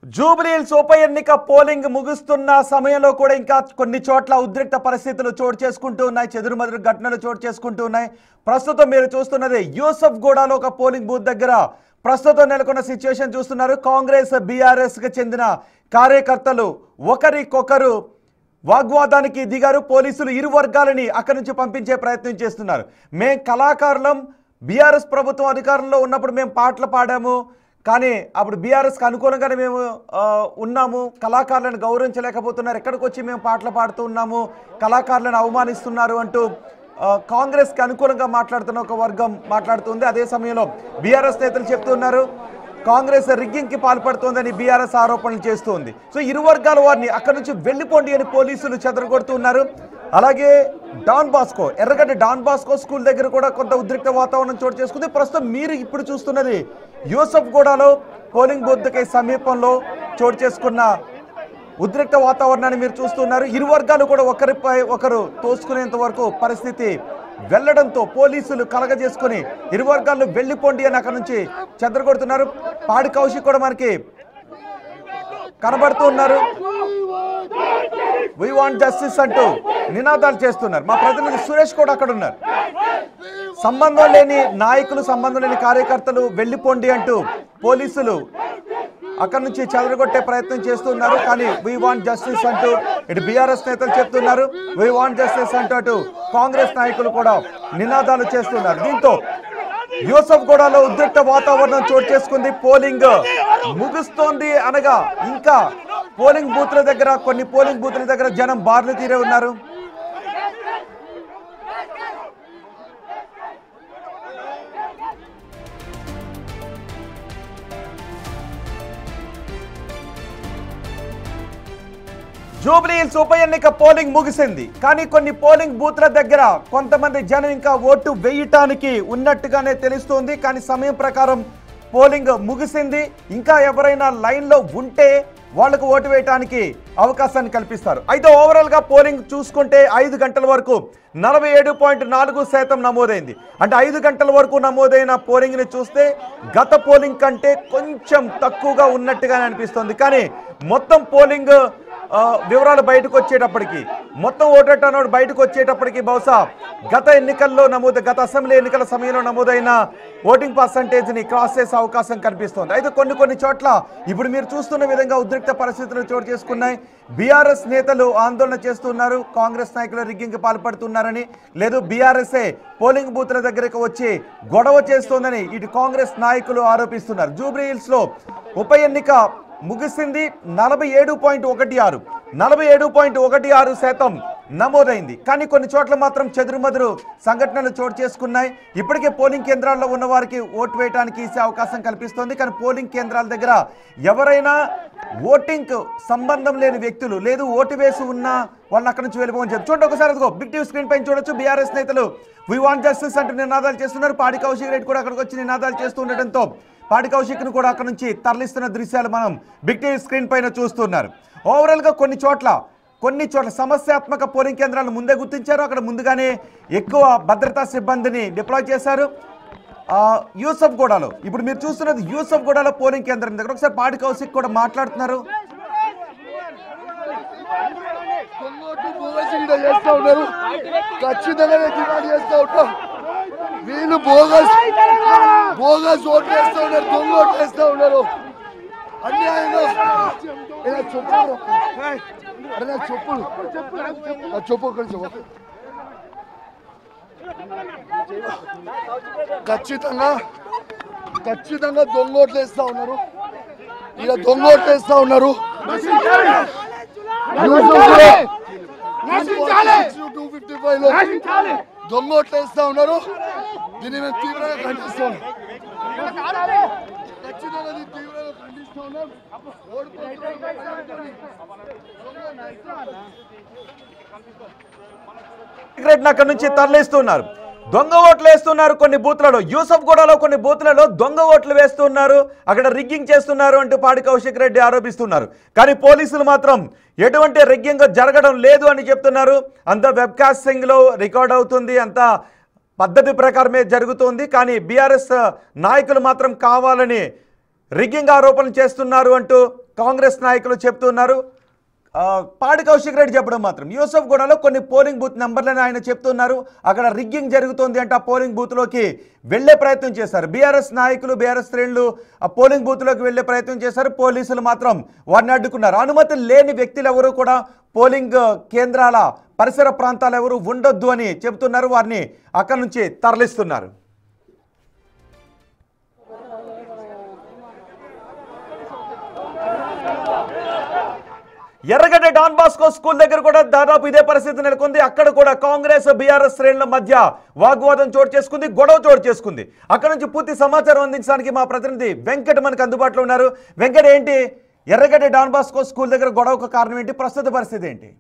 జూబ్లీహిల్స్ ఉప ఎన్నిక పోలింగ్ ముగుస్తున్న సమయంలో కూడా ఇంకా కొన్ని చోట్ల ఉద్రిక్త పరిస్థితులు చోటు చేసుకుంటూ ఉన్నాయి. చెదురుమదురు ఘటనలు చోటు చేసుకుంటూ ఉన్నాయి. ప్రస్తుతం మీరు చూస్తున్నది యూసఫ్గూడలో ఒక పోలింగ్ బూత్ దగ్గర ప్రస్తుతం నెలకొన్న సిచ్యువేషన్ చూస్తున్నారు. కాంగ్రెస్ బీఆర్ఎస్ కి చెందిన కార్యకర్తలు ఒకరికొకరు వాగ్వాదానికి దిగారు. పోలీసులు ఇరు వర్గాలని అక్కడి నుంచి పంపించే ప్రయత్నం చేస్తున్నారు. మేం కళాకారులం, బీఆర్ఎస్ ప్రభుత్వం అధికారంలో ఉన్నప్పుడు మేము పాటలు పాడాము, కానీ అప్పుడు బీఆర్ఎస్కి అనుకూలంగానే మేము ఉన్నాము, కళాకారులను గౌరవించలేకపోతున్నారు, ఎక్కడికి వచ్చి మేము పాటలు పాడుతూ ఉన్నాము, కళాకారులను అవమానిస్తున్నారు అంటూ కాంగ్రెస్కి అనుకూలంగా మాట్లాడుతున్న ఒక వర్గం మాట్లాడుతుంది. అదే సమయంలో బీఆర్ఎస్ నేతలు చెప్తున్నారు కాంగ్రెస్ రిగ్గింగ్కి పాల్పడుతోందని బీఆర్ఎస్ ఆరోపణలు చేస్తుంది. సో ఇరు వర్గాల వారిని అక్కడి నుంచి వెళ్ళిపోండి అని పోలీసులు చెదరగొడుతున్నారు. అలాగే డాన్ బాస్కో, ఎర్రగడ్డ డాన్ బాస్కో స్కూల్ దగ్గర కూడా కొంత ఉద్రిక్త వాతావరణం చోటు చేసుకుంది. ప్రస్తుతం మీరు ఇప్పుడు చూస్తున్నది యూసఫ్గూడలో పోలింగ్ బూత్కి సమీపంలో చోటు చేసుకున్న ఉద్రిక్త వాతావరణాన్ని మీరు చూస్తున్నారు. ఇరు వర్గాలు కూడా ఒకరిపై ఒకరు తోసుకునేంత వరకు పరిస్థితి వెళ్లడంతో పోలీసులు కలగజేసుకుని ఇరు వర్గాల్లో వెళ్ళిపోండి అని అక్కడ నుంచి చెదరగొడుతున్నారు. పాడి కౌశిక్ కూడా మనకి కనబడుతూ ఉన్నారు. వి వాంట్ జస్టిస్ అంటూ నినాదాలు చేస్తున్నారు. మా ప్రతినిధి సురేష్ కూడా అక్కడ ఉన్నారు. సంబంధం లేని నాయకులు, సంబంధం లేని కార్యకర్తలు వెళ్ళిపోండి అంటూ పోలీసులు అక్కడి నుంచి చెదరగొట్టే ప్రయత్నం చేస్తున్నారు. కానీ వి వాంట్ జస్టిస్ అంటూ ఇటు బీఆర్ఎస్ నేతలు చెప్తున్నారు, వి వాంట్ జస్టిస్ అంటూ అటు కాంగ్రెస్ నాయకులు కూడా నినాదాలు చేస్తున్నారు. దీంతో యూసఫ్గూడలో ఉద్రిక్త వాతావరణం చోటు చేసుకుంది. పోలింగ్ ముగుస్తోంది అనగా ఇంకా పోలింగ్ బూత్ల దగ్గర, కొన్ని పోలింగ్ బూత్ల దగ్గర జనం బార్లు తీరే ఉన్నారు. జూబ్లీహిల్స్ ఉప ఎన్నిక పోలింగ్ ముగిసింది, కానీ కొన్ని పోలింగ్ బూత్ల దగ్గర కొంతమంది జనం ఇంకా ఓటు వేయటానికి ఉన్నట్టుగానే తెలుస్తోంది. కానీ సమయం ప్రకారం పోలింగ్ ముగిసింది. ఇంకా ఎవరైనా లైన్లో ఉంటే వాళ్లకు ఓటు వేయటానికి అవకాశాన్ని కల్పిస్తారు. అయితే ఓవరాల్గా పోలింగ్ చూసుకుంటే 5 గంటల వరకు 47.4% నమోదైంది. అంటే 5 గంటల వరకు నమోదైన పోలింగ్ని చూస్తే గత పోలింగ్ కంటే కొంచెం తక్కువగా ఉన్నట్టుగానే అనిపిస్తుంది. కానీ మొత్తం పోలింగ్ వివరాలు బయటకు వచ్చేటప్పటికి, మొత్తం ఓటర్ టర్నౌట్ బయటకు వచ్చేటప్పటికి బహుశా గత అసెంబ్లీ ఎన్నికల సమయంలో నమోదైన ఓటింగ్ పర్సంటేజ్ని క్రాస్ చేసే అవకాశం కనిపిస్తోంది. అయితే కొన్ని చోట్ల ఇప్పుడు మీరు చూస్తున్న విధంగా ఉద్రిక్త పరిస్థితులు చోటు చేసుకున్నాయి. బీఆర్ఎస్ నేతలు ఆందోళన చేస్తున్నారు, కాంగ్రెస్ నాయకులు రిగ్గింగ్కి పాల్పడుతున్నారని, లేదు బీఆర్ఎస్ఏ పోలింగ్ బూత్ల దగ్గరకు వచ్చి గొడవ చేస్తోందని ఇటు కాంగ్రెస్ నాయకులు ఆరోపిస్తున్నారు. జూబ్లీహిల్స్లో ఉప ఎన్నిక ముగిసింది. 47.16% నమోదైంది. కానీ కొన్ని చోట్ల మాత్రం చెదురుమదురు సంఘటనలు చోటు చేసుకున్నాయి. ఇప్పటికే పోలింగ్ కేంద్రాల్లో ఉన్న వారికి ఓటు వేయడానికి ఇచ్చే అవకాశం కల్పిస్తోంది. కానీ పోలింగ్ కేంద్రాల దగ్గర ఎవరైనా ఓటింగ్ సంబంధం లేని వ్యక్తులు, లేదు ఓటు వేసి ఉన్న వాళ్ళని అక్కడి నుంచి వెళ్ళిపోమని చెప్పి చూడండి. ఒకసారి అదిగో బిగ్ టీవీ స్క్రీన్ పైన చూడొచ్చు. బీఆర్ఎస్ నేతలు వి వాంట్ జస్టిస్ అంటూ నినాదాలు చేస్తున్నారు. పాడి కౌశిక్ రెడ్డి కూడా అక్కడికి వచ్చి నినాదాలు చేస్తూ ఉండటంతో పాడి కౌశిక్ను కూడా అక్కడ నుంచి తరలిస్తున్న దృశ్యాలు మనం బిగ్ టీవీ స్క్రీన్ పైన చూస్తున్నారు. ఓవరాల్గా కొన్ని చోట్ల సమస్యాత్మక పోలింగ్ కేంద్రాలను ముందే గుర్తించారు. అక్కడ ముందుగానే ఎక్కువ భద్రతా సిబ్బందిని డిప్లాయ్ చేశారు. యూసఫ్గూడలో ఇప్పుడు మీరు చూస్తున్నది యూసఫ్గూడలో పోలింగ్ కేంద్రం దగ్గర ఒకసారి పాడి కౌశిక్ కూడా మాట్లాడుతున్నారు. వీళ్ళు బోగస్ ఓట్లు వేస్తూ ఉన్నారు, దొంగ ఓట్లు వేస్తూ ఉన్నారు. అన్యాయంగా చెప్పులు ఖచ్చితంగా దొంగ ఓట్లు వేస్తూ ఉన్నారు. ఇలా దొంగ ఓట్లు వేస్తూ ఉన్నారు. 255లో దొంగ ఓట్లు వేస్తూ ఉన్నారు. దీన్ని మేము తీవ్రంగా ఖండిస్తాం. అక్కడి నుంచి తరలిస్తున్నారు. దొంగ ఓట్లు వేస్తున్నారు కొన్ని బూత్లలో. యూసఫ్గూడలో కొన్ని బూత్లలో దొంగ ఓట్లు వేస్తున్నారు, అక్కడ రిగ్గింగ్ చేస్తున్నారు అంటూ పాడి కౌశిక్ రెడ్డి ఆరోపిస్తున్నారు. కానీ పోలీసులు మాత్రం ఎటువంటి రిగ్గింగ్ జరగడం లేదు అని చెప్తున్నారు. అంతా వెబ్కాస్టింగ్లో రికార్డ్ అవుతుంది, అంతా పద్ధతి ప్రకారమే జరుగుతోంది. కానీ బీఆర్ఎస్ నాయకులు మాత్రం కావాలని రిగ్గింగ్ ఆరోపణలు చేస్తున్నారు అంటూ కాంగ్రెస్ నాయకులు చెప్తున్నారు. పాడి కౌశిక్ రెడ్డి చెప్పడం మాత్రం యూసఫ్ గూడలో కొన్ని పోలింగ్ బూత్ నెంబర్లని ఆయన చెప్తున్నారు. అక్కడ రిగ్గింగ్ జరుగుతుంది అంటే ఆ పోలింగ్ బూత్లోకి వెళ్లే ప్రయత్నం చేశారు. బీఆర్ఎస్ నాయకులు, బీఆర్ఎస్ శ్రేణులు ఆ పోలింగ్ బూత్లోకి వెళ్లే ప్రయత్నం చేశారు. పోలీసులు మాత్రం వారిని అడ్డుకున్నారు. అనుమతి లేని వ్యక్తులు ఎవరు కూడా పోలింగ్ కేంద్రాల పరిసర ప్రాంతాలు ఎవరు ఉండొద్దు అని చెబుతున్నారు. వారిని అక్కడి నుంచి తరలిస్తున్నారు. ఎర్రగడ్డ డాన్ బాస్కో స్కూల్ దగ్గర కూడా దాదాపు ఇదే పరిస్థితి నెలకొంది. అక్కడ కూడా కాంగ్రెస్ బీఆర్ఎస్ శ్రేణుల మధ్య వాగ్వాదం చోటు చేసుకుంది, గొడవ చోటు చేసుకుంది. అక్కడ నుంచి పూర్తి సమాచారం అందించడానికి మా ప్రతినిధి వెంకట్ మనకు అందుబాటులో ఉన్నారు. వెంకట్, ఏంటి ఎర్రగడ్డ డాన్ బాస్కో స్కూల్ దగ్గర గొడవకు కారణం ఏంటి? ప్రస్తుత పరిస్థితి ఏంటి?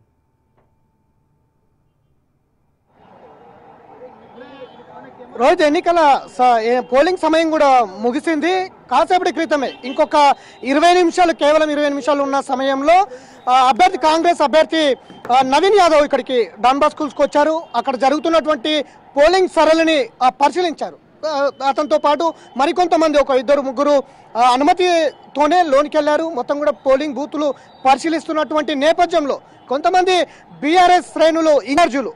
రోజు ఎన్నికల పోలింగ్ సమయం కూడా ముగిసింది. కాసేపటి క్రితమే ఇంకొక 20 నిమిషాలు, కేవలం 20 నిమిషాలు ఉన్న సమయంలో కాంగ్రెస్ అభ్యర్థి నవీన్ యాదవ్ ఇక్కడికి డాన్ బాస్కో స్కూల్కి వచ్చారు. అక్కడ జరుగుతున్నటువంటి పోలింగ్ సరళిని పరిశీలించారు. అతనితో పాటు మరికొంతమంది, ఒక 2-3 అనుమతితోనే లోనికి వెళ్లారు. మొత్తం కూడా పోలింగ్ బూతులు పరిశీలిస్తున్నటువంటి నేపథ్యంలో కొంతమంది బీఆర్ఎస్ శ్రేణులు, ఇన్ఛార్జులు,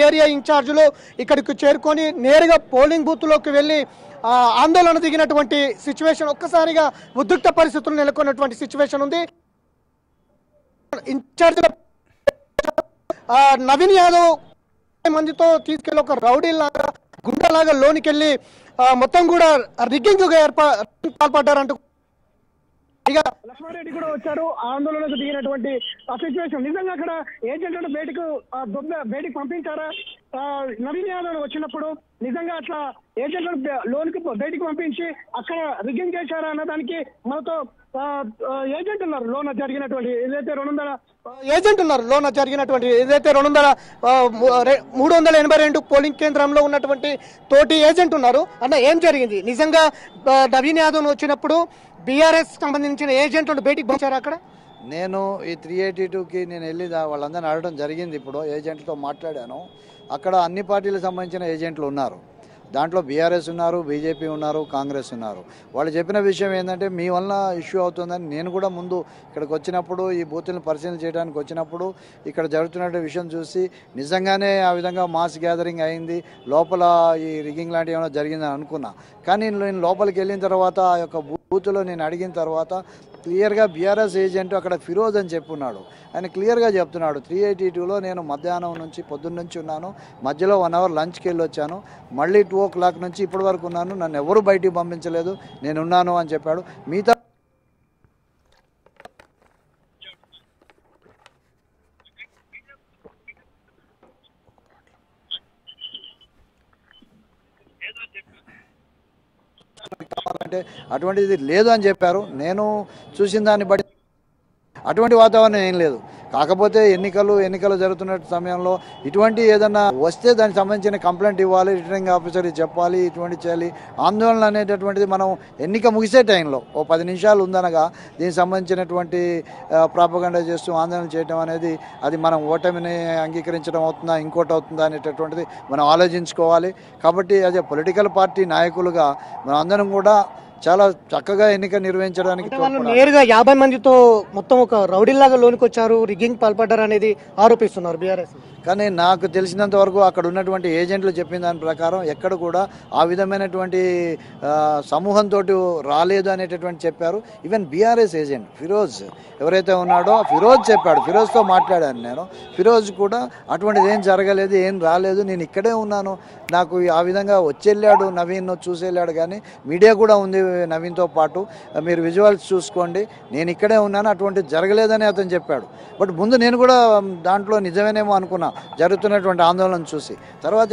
ఏరియా ఇన్ఛార్జులు ఇక్కడికి చేరుకొని నేరుగా పోలింగ్ బూత్లోకి వెళ్ళి ఆందోళన దిగినటువంటి సిచ్యువేషన్, ఒక్కసారిగా ఉద్రిక్త పరిస్థితులు నెలకొన్నటువంటి సిచ్యువేషన్ ఉంది. ఇన్ఛార్జుల నవీన్ యాదవ్ మందితో తీసుకెళ్లి ఒక రౌడీ లాగా, గుండెలాగా లోనికి వెళ్ళి మొత్తం కూడా రిగ్గింగ్ పాల్పడ్డారంటూ ఇక లక్ష్మారెడ్డి కూడా వచ్చారు. ఆందోళనకు దిగినటువంటి సిచ్యువేషన్, నిజంగా అక్కడ ఏజెంట్లను బయటికి పంపించారా? నవీన్ యాదవ్ వచ్చినప్పుడు నిజంగా అట్లా ఏజెంట్లను లోనికి బయటికి పంపించి అక్కడ రిగ్గింగ్ చేశారా అన్న దానికి మనతో ఏజెంట్ ఉన్నారు. లోన జరిగినటువంటి ఏదైతే 382 పోలింగ్ కేంద్రంలో ఉన్నటువంటి తోటి ఏజెంట్ ఉన్నారు. అన్న, ఏం జరిగింది? నిజంగా నవీన్ యాదవ్ వచ్చినప్పుడు బీఆర్ఎస్ సంబంధించిన ఏజెంట్లను బయటికి పంచారు. అక్కడ నేను ఈ 382కి నేను వెళ్ళి వాళ్ళందరినీ అడగడం జరిగింది. ఇప్పుడు ఏజెంట్లతో మాట్లాడాను. అక్కడ అన్ని పార్టీలకు సంబంధించిన ఏజెంట్లు ఉన్నారు. దాంట్లో బీఆర్ఎస్ ఉన్నారు, బీజేపీ ఉన్నారు, కాంగ్రెస్ ఉన్నారు. వాళ్ళు చెప్పిన విషయం ఏంటంటే, మీ వల్ల ఇష్యూ అవుతుందని. నేను కూడా ముందు ఇక్కడికి వచ్చినప్పుడు, ఈ బూతులను పరిశీలన చేయడానికి వచ్చినప్పుడు ఇక్కడ జరుగుతున్న విషయం చూసి నిజంగానే ఆ విధంగా మాస్ గ్యాదరింగ్ అయింది, లోపల ఈ రిగ్గింగ్ లాంటివి ఏమైనా జరిగిందని అనుకున్నా. కానీ నేను లోపలికి వెళ్ళిన తర్వాత ఆ యొక్క బూత్లో నేను అడిగిన తర్వాత క్లియర్గా బీఆర్ఎస్ ఏజెంట్ అక్కడ ఫిరోజ్ అని చెప్పున్నాడు. ఆయన క్లియర్గా చెప్తున్నాడు, 382లో నేను మధ్యాహ్నం నుంచి పొద్దున్న నుంచి ఉన్నాను, మధ్యలో 1 అవర్ లంచ్కి వెళ్ళి వచ్చాను, మళ్ళీ 2 o'clock నుంచి ఇప్పటి వరకు ఉన్నాను, నన్ను ఎవరు బయటికి పంపించలేదు, నేనున్నాను అని చెప్పాడు. మిగతా కావాలంటే అటువంటిది లేదు అని చెప్పారు. నేను చూసిన దాన్ని బట్టి అటువంటి వాతావరణం ఏం లేదు. కాకపోతే ఎన్నికలు జరుగుతున్న సమయంలో ఇటువంటి ఏదన్నా వస్తే దానికి సంబంధించిన కంప్లైంట్ ఇవ్వాలి, రిటర్నింగ్ ఆఫీసర్కి చెప్పాలి, ఇటువంటి చేయాలి. ఆందోళన అనేటటువంటిది మనం ఎన్నిక ముగిసే టైంలో 10 నిమిషాలు ఉందనగా దీనికి సంబంధించినటువంటి ప్రాపగండా చేస్తూ ఆందోళన చేయడం అనేది అది మనం ఓటమిని అంగీకరించడం అవుతుందా, ఇంకోటి అవుతుందా అనేటటువంటిది మనం ఆలోచించుకోవాలి. కాబట్టి అదే పొలిటికల్ పార్టీ నాయకులుగా మనం అందరం కూడా చాలా చక్కగా ఎన్నిక నిర్వహించడానికి నేరుగా 50 మందితో మొత్తం ఒక రౌడీలాగా లోనికి వచ్చారు, రిగ్గింగ్ పాల్పడ్డారు అనేది ఆరోపిస్తున్నారు బీఆర్ఎస్. కానీ నాకు తెలిసినంత వరకు అక్కడ ఉన్నటువంటి ఏజెంట్లు చెప్పిన దాని ప్రకారం ఎక్కడ కూడా ఆ విధమైనటువంటి సమూహంతో రాలేదు అనేటటువంటి చెప్పారు. ఈవెన్ బీఆర్ఎస్ ఏజెంట్ ఫిరోజ్ ఎవరైతే ఉన్నాడో ఫిరోజ్ చెప్పాడు, ఫిరోజ్తో మాట్లాడాను నేను. ఫిరోజ్ కూడా అటువంటిది ఏం జరగలేదు, ఏం రాలేదు, నేను ఇక్కడే ఉన్నాను, నాకు ఆ విధంగా వచ్చేళ్ళాడు, నవీన్ చూసేళ్ళాడు. కానీ మీడియా కూడా ఉంది నవీన్తో పాటు, మీరు విజువల్స్ చూసుకోండి, నేను ఇక్కడే ఉన్నాను, అటువంటిది జరగలేదని అతను చెప్పాడు. బట్ ముందు నేను కూడా దాంట్లో నిజమేనేమో అనుకున్నా జరుగుతున్నటువంటి ఆందోళన చూసి. తర్వాత